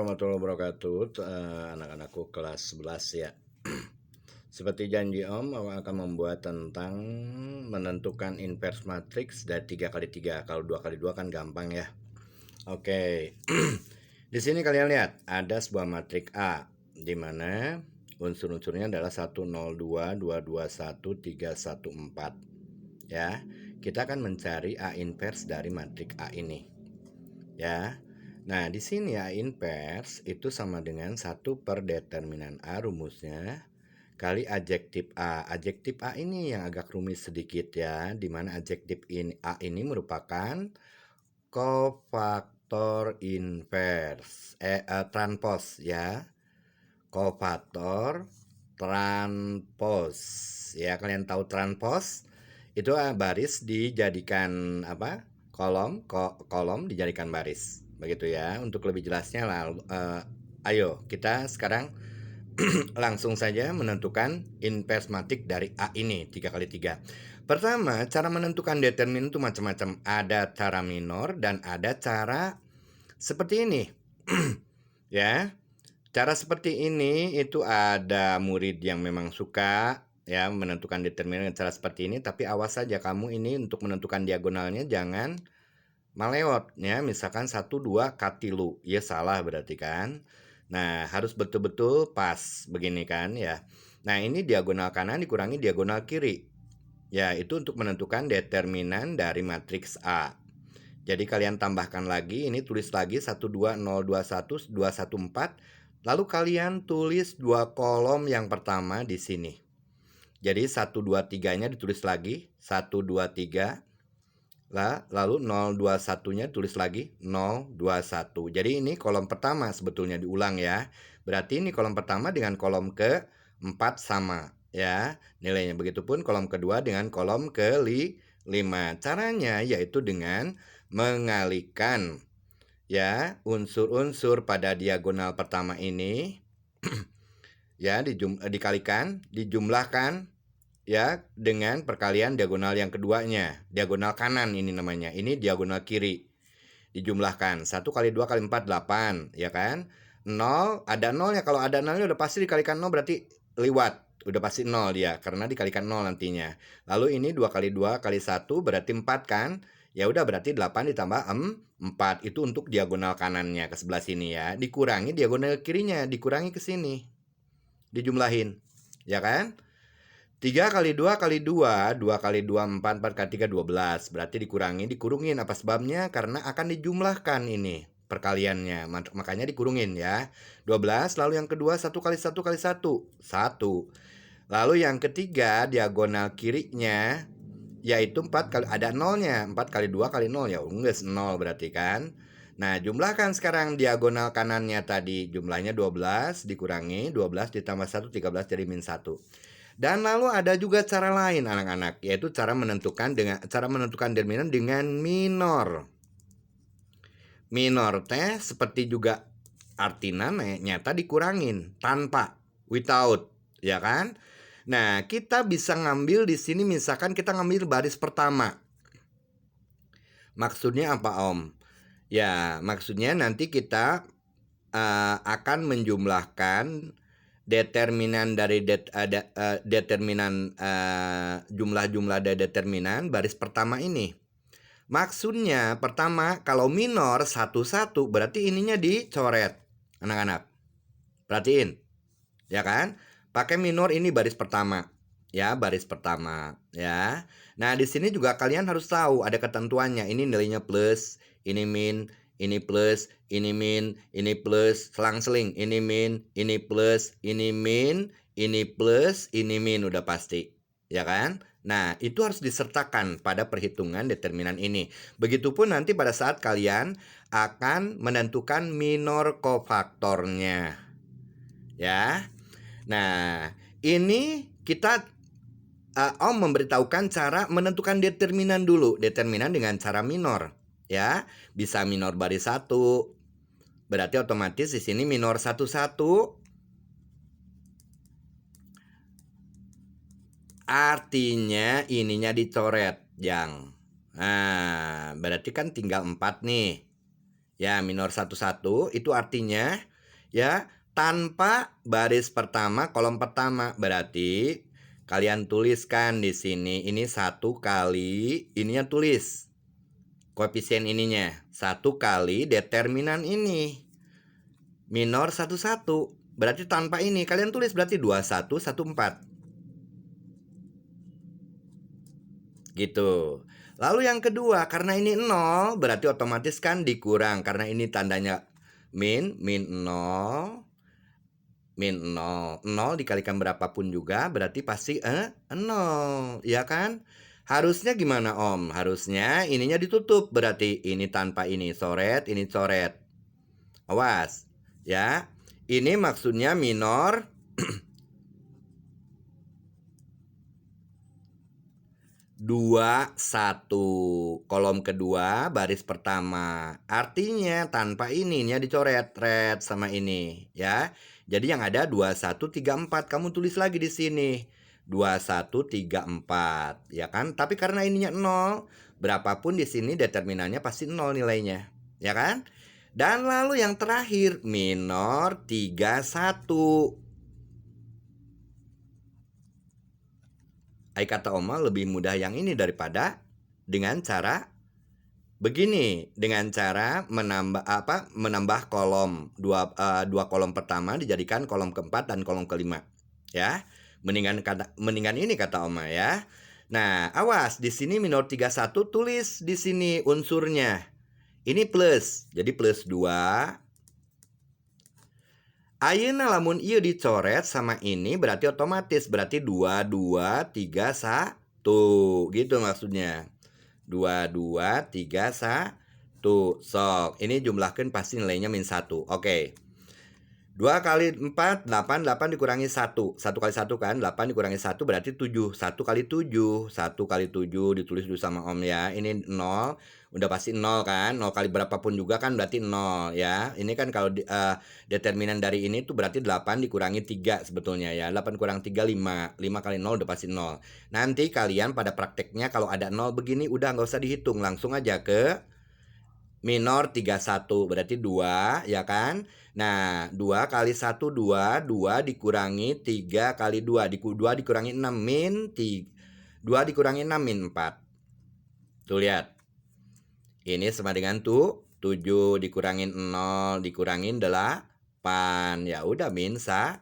warahmatullahi wabarakatuh. Anak-anakku kelas 11 ya. Seperti janji Om akan membuat tentang menentukan inverse matrix dari 3x3. Kalau 2x2 kan gampang ya. Oke. Di sini kalian lihat ada sebuah matriks A di mana unsur-unsurnya adalah 102, 221, 314. Ya. Kita akan mencari A inverse dari matriks A ini. Ya. Nah, di sini A inverse itu sama dengan 1 per determinan A rumusnya kali adjektif A. Adjektif A ini yang agak rumit sedikit ya, di mana adjektif A ini merupakan kofaktor inverse, transpose ya. Kofaktor transpose. Ya, kalian tahu transpose? Itu baris dijadikan apa? Kolom dijadikan baris. Begitu ya. Untuk lebih jelasnya ayo kita sekarang langsung saja menentukan inverse matrix dari A ini 3x3. Pertama, cara menentukan determinan itu macam-macam. Ada cara minor dan ada cara seperti ini. Ya. Cara seperti ini itu ada murid yang memang suka ya menentukan determinan cara seperti ini, tapi awas saja kamu ini untuk menentukan diagonalnya jangan malewot ya, misalkan 1 2 katilu ya, salah berarti kan. Nah, harus betul-betul pas begini kan ya. Nah, ini diagonal kanan dikurangi diagonal kiri. Ya, itu untuk menentukan determinan dari matriks A. Jadi kalian tambahkan lagi, ini tulis lagi 12021 214. Lalu kalian tulis 2 kolom yang pertama di sini. Jadi 123-nya ditulis lagi 123. Lalu 021-nya tulis lagi 021. Jadi ini kolom pertama sebetulnya diulang ya. Berarti ini kolom pertama dengan kolom ke-4 sama ya nilainya. Begitupun kolom kedua dengan kolom ke-5. Caranya yaitu dengan mengalihkan ya unsur-unsur pada diagonal pertama ini ya dikalikan, dijumlahkan ya dengan perkalian diagonal yang keduanya, diagonal kanan ini namanya, ini diagonal kiri. Dijumlahkan 1 kali 2 kali 4 8 ya kan. 0 ada 0 ya, kalau ada 0 udah pasti dikalikan 0 berarti liwat, udah pasti 0 dia karena dikalikan 0 nantinya. Lalu ini 2 kali 2 kali 1 berarti 4 kan. Ya udah berarti 8 ditambah 4 itu untuk diagonal kanannya ke sebelah sini ya. Dikurangi diagonal kirinya, dikurangi ke sini. Dijumlahin. Ya kan? 3 kali 2 kali 2, 2 kali 2 4, 4 kali 3 12. Berarti dikurangi, dikurungin apa sebabnya? Karena akan dijumlahkan ini perkaliannya. Makanya dikurungin ya. 12, lalu yang kedua 1 kali 1 kali 1, 1. Lalu yang ketiga diagonal kirinya yaitu 4 kali ada nolnya, 4 kali 2 kali 0 ya enggak 0 berarti kan. Nah, jumlahkan sekarang diagonal kanannya tadi, jumlahnya 12 dikurangi 12 ditambah 1 13 jadi min 1. Dan lalu ada juga cara lain anak-anak, yaitu cara menentukan determinan dengan minor. Minor teh seperti juga artinya nyata dikurangin tanpa, without, ya kan? Nah, kita bisa ngambil di sini misalkan kita ngambil baris pertama. Maksudnya apa, Om? Ya, maksudnya nanti kita akan menjumlahkan determinan dari determinan jumlah-jumlah dari determinan baris pertama ini. Maksudnya pertama kalau minor 1 1 berarti ininya dicoret. Anak-anak. Perhatiin. Ya kan? Pakai minor ini baris pertama. Ya, baris pertama ya. Nah, di sini juga kalian harus tahu ada ketentuannya. Ini nilainya plus, ini min, ini plus, ini min, ini plus, selang-seling, ini min, ini plus, ini min, ini plus, ini min, udah pasti. Ya kan? Nah, itu harus disertakan pada perhitungan determinan ini. Begitupun nanti pada saat kalian akan menentukan minor kofaktornya. Ya. Nah, ini kita Om memberitahukan cara menentukan determinan dulu. Determinan dengan cara minor. Ya, bisa minor baris 1. Berarti otomatis di sini minor 1 1. Artinya ininya dicoret, Jang. Nah, berarti kan tinggal 4 nih. Ya, minor 1 1 itu artinya ya, tanpa baris pertama, kolom pertama. Berarti kalian tuliskan di sini, ini 1 kali, ininya tulis koefisien ininya, 1 kali determinan ini, minor 11. Berarti tanpa ini, kalian tulis berarti 2114. Gitu. Lalu yang kedua, karena ini 0, berarti otomatis kan dikurang. Karena ini tandanya min 0, min 0. 0 dikalikan berapapun juga berarti pasti 0, ya kan? Harusnya gimana Om? Harusnya ininya ditutup, berarti ini tanpa ini coret, ini coret. Awas, ya. Ini maksudnya minor 2, 1. Kolom kedua, baris pertama. Artinya tanpa ininya dicoret red sama ini, ya. Jadi yang ada 2, 1, 3, 4. Kamu tulis lagi di sini. 2, 1, 3, 4, ya kan? Tapi karena ininya 0, berapapun di sini determinannya pasti 0 nilainya, ya kan? Dan lalu yang terakhir, minor 3, 1. Kata Oma lebih mudah yang ini daripada dengan cara begini, dengan cara menambah kolom dua kolom pertama dijadikan kolom keempat dan kolom kelima, ya. Mendingan ini kata Oma, ya. Nah, awas di sini minor 31 tulis di sini unsurnya. Ini plus, jadi plus 2. Ayeuna lamun ieu dicoret sama ini berarti otomatis berarti 2, 2, 3, 1. Gitu maksudnya. 2, 2, 3, 1. Sok. Ini jumlahkan pasti nilainya min 1. Oke. 2 kali 4, 8. 8 dikurangi 1. 1 kali 1 kan. 8 dikurangi 1 berarti 7. 1 kali 7. 1 kali 7 ditulis dulu sama Om, ya. Ini 0. Udah pasti 0 kan. 0 kali berapapun juga kan berarti 0, ya. Ini kan kalau determinan dari ini tuh berarti 8 dikurangi 3 sebetulnya, ya. 8 kurang 3, 5. 5 kali 0 udah pasti 0. Nanti kalian pada prakteknya kalau ada 0 begini udah nggak usah dihitung. Langsung aja ke minor 31 berarti 2, ya kan? Nah, 2 kali 1 2, 2 dikurangi 3 kali 2, 2 dikurangi 6 min 2 dikurangi 6 min 4. Tuh lihat. Ini sama dengan 7 dikurangin 0 dikurangin 8. Ya udah min 1.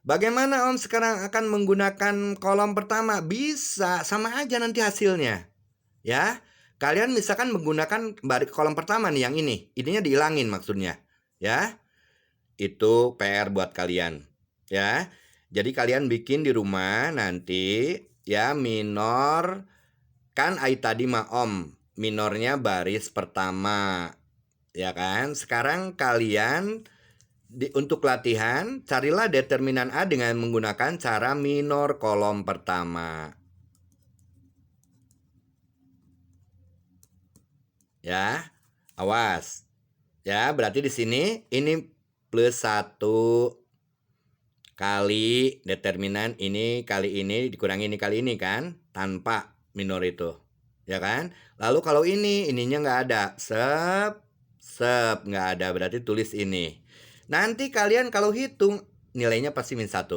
Bagaimana Om sekarang akan menggunakan kolom pertama? Bisa, sama aja nanti hasilnya. Ya. Kalian misalkan menggunakan kolom pertama nih yang ini. Ininya dihilangin maksudnya. Ya. Itu PR buat kalian. Ya. Jadi kalian bikin di rumah nanti ya minor kan tadi mah Om minornya baris pertama. Ya kan? Sekarang kalian untuk latihan carilah determinan A dengan menggunakan cara minor kolom pertama. Ya, awas. Ya, berarti di sini ini plus 1 kali determinan ini kali ini dikurangi ini kali ini kan, tanpa minor itu. Ya kan? Lalu kalau ininya nggak ada. Nggak ada, berarti tulis ini. Nanti kalian kalau hitung nilainya pasti min 1.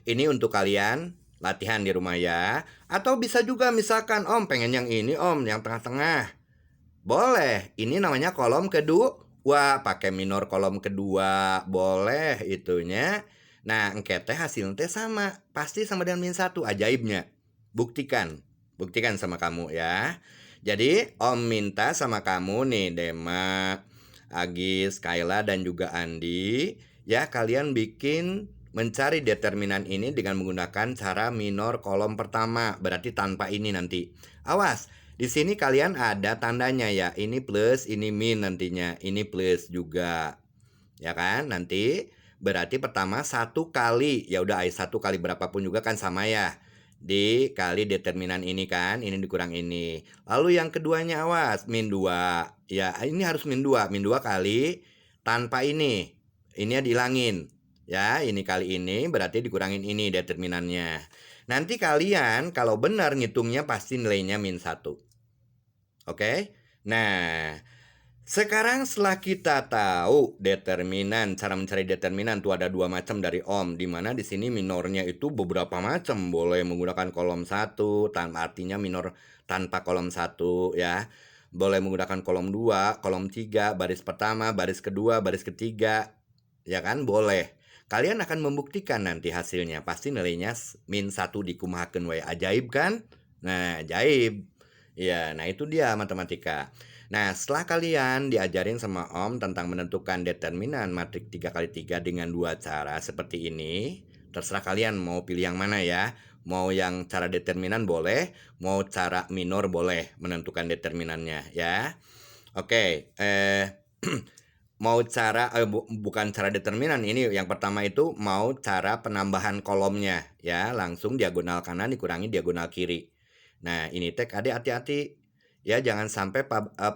Ini untuk kalian latihan di rumah ya. Atau bisa juga misalkan Om pengen yang ini Om, yang tengah-tengah. Boleh, ini namanya kolom kedua. Wah, pakai minor kolom kedua. Boleh itunya. Nah, engke teh hasilnya teh sama. Pasti sama dengan min 1. Ajaibnya. Buktikan. Buktikan sama kamu ya. Jadi, Om minta sama kamu nih, Dema, Agis, Kayla, dan juga Andi. Ya, kalian bikin mencari determinan ini dengan menggunakan cara minor kolom pertama. Berarti tanpa ini nanti. Awas. Di sini kalian ada tandanya ya. Ini plus, ini min nantinya. Ini plus juga. Ya kan? Nanti berarti pertama 1 kali. Ya udah 1 kali berapapun juga kan sama ya. Dikali determinan ini kan. Ini dikurang ini. Lalu yang keduanya awas. Min 2. Ya ini harus min 2. Min 2 kali tanpa ini. Ini dihilangin. Ya ini kali ini berarti dikurangin ini determinannya. Nanti kalian kalau benar ngitungnya pasti nilainya min 1. Oke. Nah, Sekarang setelah kita tahu determinan, cara mencari determinan tuh ada dua macam dari Om, di mana di sini minornya itu beberapa macam, boleh menggunakan kolom 1, artinya minor tanpa kolom 1 ya. Boleh menggunakan kolom 2, kolom 3, baris pertama, baris kedua, baris ketiga, ya kan? Boleh. Kalian akan membuktikan nanti hasilnya, pasti nilainya min 1 dikumahakeun we. Ajaib kan? Nah, ajaib. Ya, nah itu dia matematika. Nah, setelah kalian diajarin sama Om tentang menentukan determinan matrik 3 kali 3 dengan dua cara seperti ini, terserah kalian mau pilih yang mana ya. Mau yang cara determinan boleh, mau cara minor boleh menentukan determinannya ya. Oke, mau cara bukan cara determinan, ini yang pertama itu mau cara penambahan kolomnya ya, langsung diagonal kanan dikurangi diagonal kiri. Nah, ini teh adik hati-hati ya, jangan sampai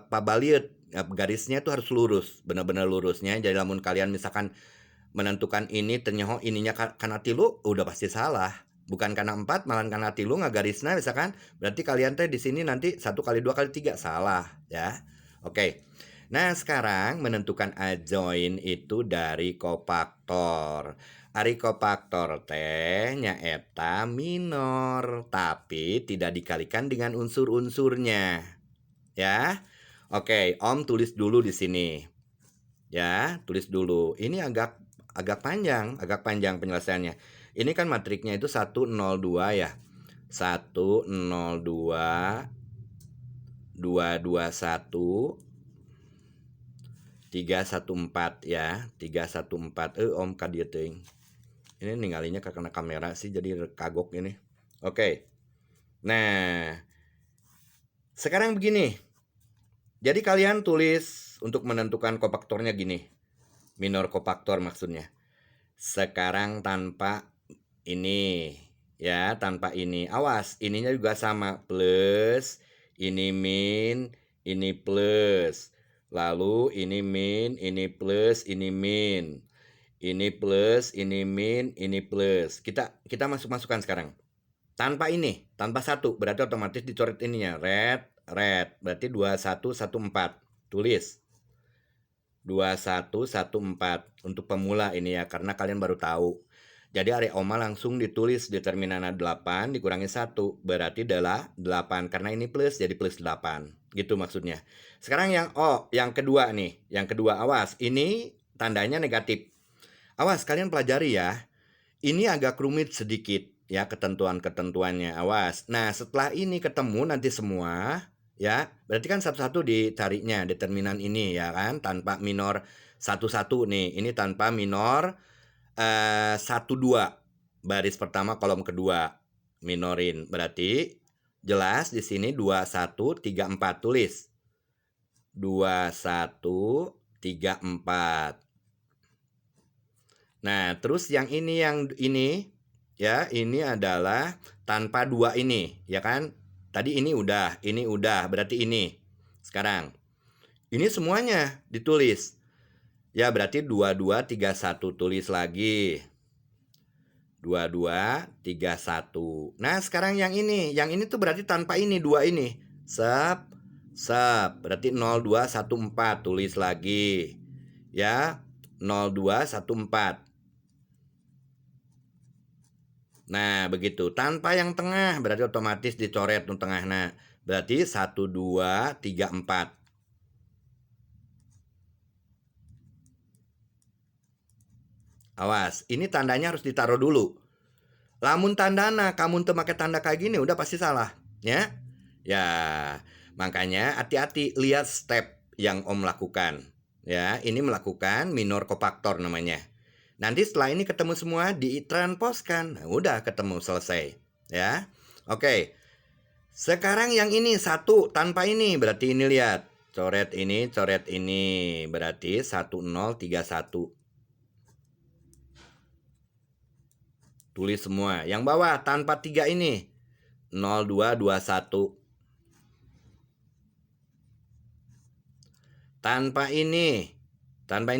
pabaliut, garisnya itu harus lurus, benar-benar lurusnya. Jadi lamun kalian misalkan menentukan ini ternyata ininya kana tilu, udah pasti salah. Bukan karena 4 malah karena tilu garisnya misalkan, berarti kalian teh di sini nanti 1 kali 2 kali 3 salah ya. Oke. Nah, sekarang menentukan adjoin itu dari kofaktor. Ari kofaktor teh nyaeta minor, tapi tidak dikalikan dengan unsur-unsurnya. Ya. Oke, Om tulis dulu di sini. Ya, tulis dulu. Ini agak panjang penjelasannya. Ini kan matriknya itu 102 ya. 102 221 314 ya. 314. Om ka dieu teuing. Ini ninggalinya karena kamera sih jadi kagok ini. Oke. Nah, sekarang begini. Jadi kalian tulis untuk menentukan kofaktornya gini. Minor kofaktor maksudnya. Sekarang tanpa ini ya, tanpa ini. Awas, ininya juga sama, plus, ini min, ini plus. Lalu ini min, ini plus, ini min. Ini plus, ini min, ini plus. Kita masukkan sekarang. Tanpa ini, tanpa 1, berarti otomatis dicoret ininya. Red. Berarti 2114. Tulis. 2114 untuk pemula ini ya, karena kalian baru tahu. Jadi area Oma langsung ditulis determinan 8 dikurangi 1, berarti adalah 8, karena ini plus jadi plus 8. Gitu maksudnya. Sekarang yang kedua nih. Yang kedua, awas, ini tandanya negatif. Awas, kalian pelajari ya. Ini agak rumit sedikit ya ketentuan-ketentuannya. Awas. Nah, setelah ini ketemu nanti semua ya, berarti kan satu-satu dicarinya determinan ini ya kan, tanpa minor 1-1 nih. Ini tanpa minor 1-2. Baris pertama kolom kedua minorin. Berarti jelas di sini 2134 tulis. 2134. Nah, terus yang ini ya, ini adalah tanpa 2 ini, ya kan? Tadi ini udah, berarti ini. Sekarang ini semuanya ditulis. Ya, berarti 2231 tulis lagi. 2231. Nah, sekarang yang ini tuh berarti tanpa ini, 2 ini. Sep. Berarti 0214 tulis lagi. Ya, 0214. Nah, begitu. Tanpa yang tengah berarti otomatis dicoret di tengah. Nah, berarti 1 2 3 4. Awas, ini tandanya harus ditaruh dulu. Lamun tandana kamu teu make tanda kayak gini udah pasti salah, ya. Ya, makanya hati-hati lihat step yang Om lakukan. Ya, ini melakukan minor kofaktor namanya. Nanti setelah ini ketemu semua ditranspozkan. Nah, udah ketemu selesai, ya. Oke. Sekarang yang ini 1 tanpa ini, berarti ini lihat. Coret ini, berarti 1031. Tulis semua. Yang bawah tanpa 3 ini 0221. Tanpa ini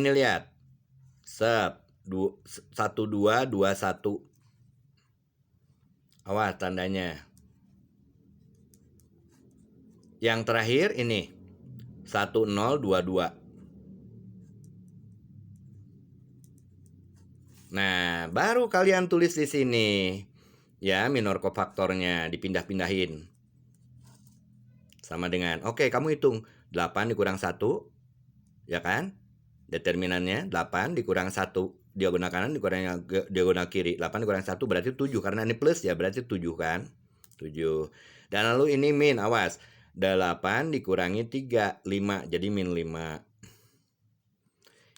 lihat. 1221. Awas tandanya. Yang terakhir ini 1022. Nah, baru kalian tulis di sini. Ya, minor kofaktornya dipindah-pindahin. Sama dengan, oke, kamu hitung 8 dikurang 1, ya kan? Determinannya 8 dikurang 1, diagonal kanan dikurang diagonal kiri. 8 dikurang 1 berarti 7, karena ini plus ya, berarti 7 kan? 7. Dan lalu ini min, awas. 8 dikurangi 3, 5, jadi min 5.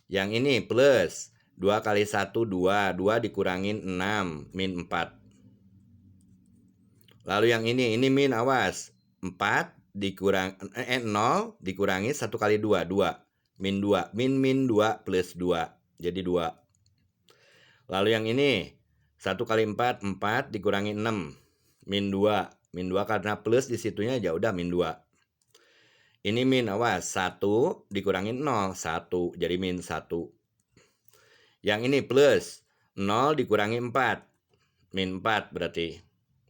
Yang ini plus, 2 kali 1, 2. 2 dikurangin 6, min 4. Lalu yang ini min, awas. 4 dikurang 0 dikurangi 1 kali 2, 2. Min 2, min 2 plus 2, jadi 2. Lalu yang ini 1 kali 4, 4 dikurangi 6, min 2. Min 2 karena plus di situnya ya udah min 2. Ini min, awas, 1 dikurangi 0, 1, jadi min 1. Yang ini plus, 0 dikurangi 4, min 4 berarti,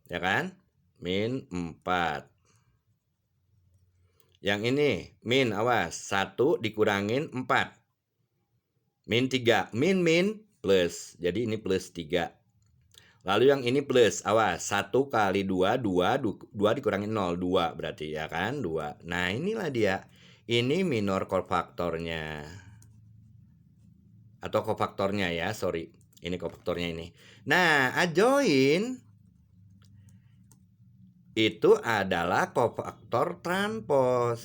ya kan? Min 4. Yang ini min, awas, 1 dikurangin 4, min 3, min plus, jadi ini plus 3. Lalu yang ini plus, awas, 1 kali 2, 2 dikurangin 0, 2 berarti, ya kan? 2. Nah, inilah dia. Ini minor kofaktornya. Atau kofaktornya ya, sorry. Ini kofaktornya ini. Nah, adjoin itu adalah kofaktor transpos.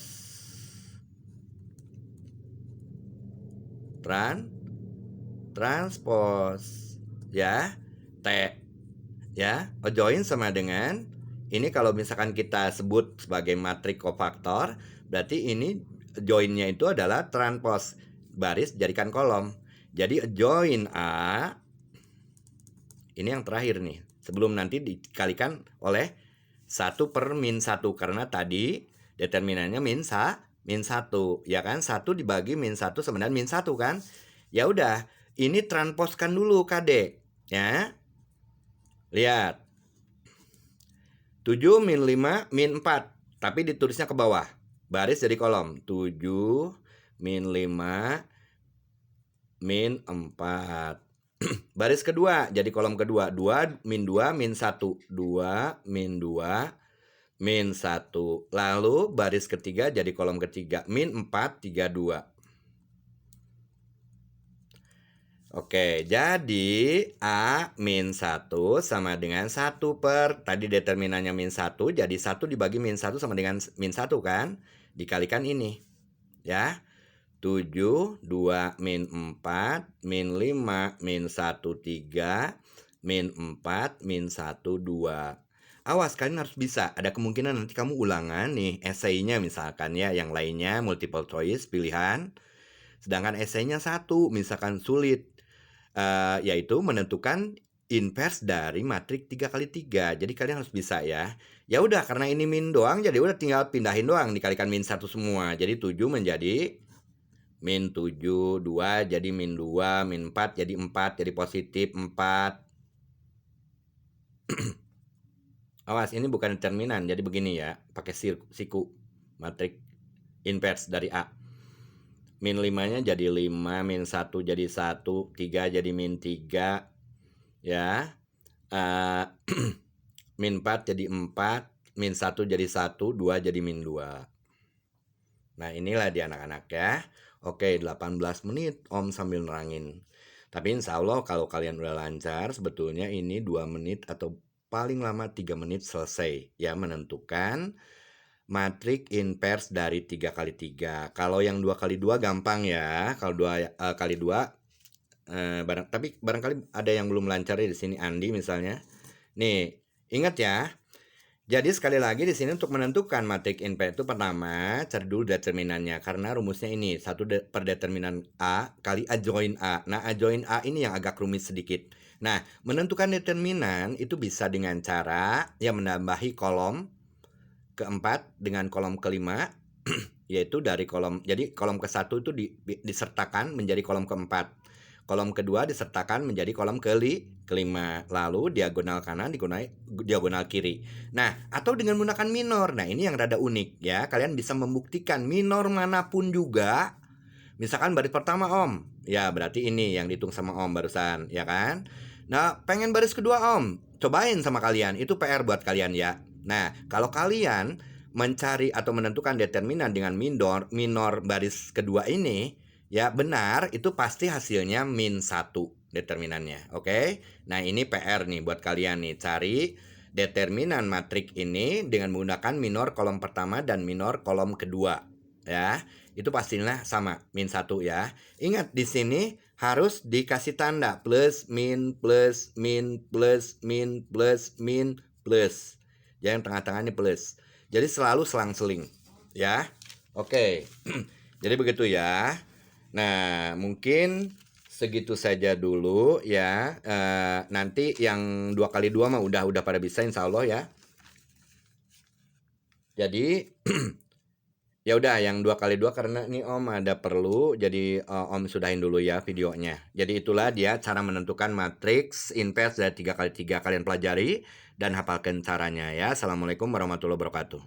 Transpos. Ya, T. Ya, adjoin sama dengan ini kalau misalkan kita sebut sebagai matrik kofaktor, berarti ini joinnya itu adalah transpos baris jadikan kolom. Jadi join A ini yang terakhir nih, sebelum nanti dikalikan oleh 1 per min 1, karena tadi determinannya min 1, ya kan? 1 dibagi min 1 sama dengan min 1 kan? Ya udah, ini transposkan dulu KD, ya. Lihat. 7 min 5 min 4, tapi ditulisnya ke bawah. Baris jadi kolom. 7 min 5 min 4. Baris kedua jadi kolom kedua. 2 min 2 min 1. 2 min 2 min 1. Lalu baris ketiga jadi kolom ketiga. Min 4, 3, 2. Oke, jadi A min 1 sama dengan 1 per, tadi determinannya min 1, jadi 1 dibagi min 1 sama dengan min 1 kan? Dikalikan ini, ya. 7, 2 min 4, min 5, min 1, 3, min 4, min 1, 2. Awas, kalian harus bisa. Ada kemungkinan nanti kamu ulangan nih, esainya misalkan ya, yang lainnya multiple choice, pilihan. Sedangkan esainya 1, misalkan sulit. Yaitu menentukan inverse dari matrik 3x3. Jadi kalian harus bisa ya. Ya udah, karena ini min doang, jadi udah tinggal pindahin doang, dikalikan min 1 semua. Jadi 7 menjadi min 7, 2 jadi min 2, min 4 jadi 4, jadi positif 4. Awas, ini bukan determinan, jadi begini ya, pakai siku matrik inverse dari A. Min 5-nya jadi 5, min 1 jadi 1, 3 jadi min 3, ya. Min 4 jadi 4, min 1 jadi 1, 2 jadi min 2. Nah, inilah dia anak-anak ya. Oke, 18 menit Om sambil nerangin. Tapi insya Allah kalau kalian udah lancar, sebetulnya ini 2 menit atau paling lama 3 menit selesai ya menentukan matrik inverse dari 3x3. Kalau yang 2x2 gampang ya. Kalau 2x2 tapi barangkali ada yang belum lancar ya di sini, Andi misalnya. Nih, ingat ya. Jadi sekali lagi di sini untuk menentukan matrik inverse itu pertama cari dulu determinannya, karena rumusnya ini 1 per determinan A kali adjoin A. Nah, adjoin A ini yang agak rumit sedikit. Nah, menentukan determinan itu bisa dengan cara yang menambahi kolom keempat dengan kolom kelima, yaitu dari kolom, jadi kolom ke-1 itu disertakan menjadi kolom keempat. kolom kedua disertakan menjadi kolom kelima. Lalu diagonal kanan diagonal kiri. Nah, atau dengan menggunakan minor. Nah, ini yang rada unik ya. Kalian bisa membuktikan minor manapun juga. Misalkan baris pertama Om. Ya, berarti ini yang dihitung sama Om barusan, ya kan? Nah, pengen baris kedua Om. Cobain sama kalian. Itu PR buat kalian ya. Nah, kalau kalian mencari atau menentukan determinan dengan minor baris kedua ini, ya benar, itu pasti hasilnya -1 determinannya. Oke? Nah, ini PR nih buat kalian nih. Cari determinan matrik ini dengan menggunakan minor kolom pertama dan minor kolom kedua. Ya, itu pastinya sama, -1 ya. Ingat di sini harus dikasih tanda plus, min, plus, min, plus, min, plus, min, plus. Yang tengah-tengah ini plus. Jadi selalu selang-seling ya. Oke. Jadi begitu ya. Nah, mungkin segitu saja dulu ya. Nanti yang 2x2 mah udah pada bisa insya Allah ya. Jadi ya udah yang 2x2 karena ini Om ada perlu, jadi Om sudahin dulu ya videonya. Jadi itulah dia cara menentukan matriks inverse dari 3x3. Kalian pelajari dan hafalkan caranya ya. Assalamualaikum warahmatullahi wabarakatuh.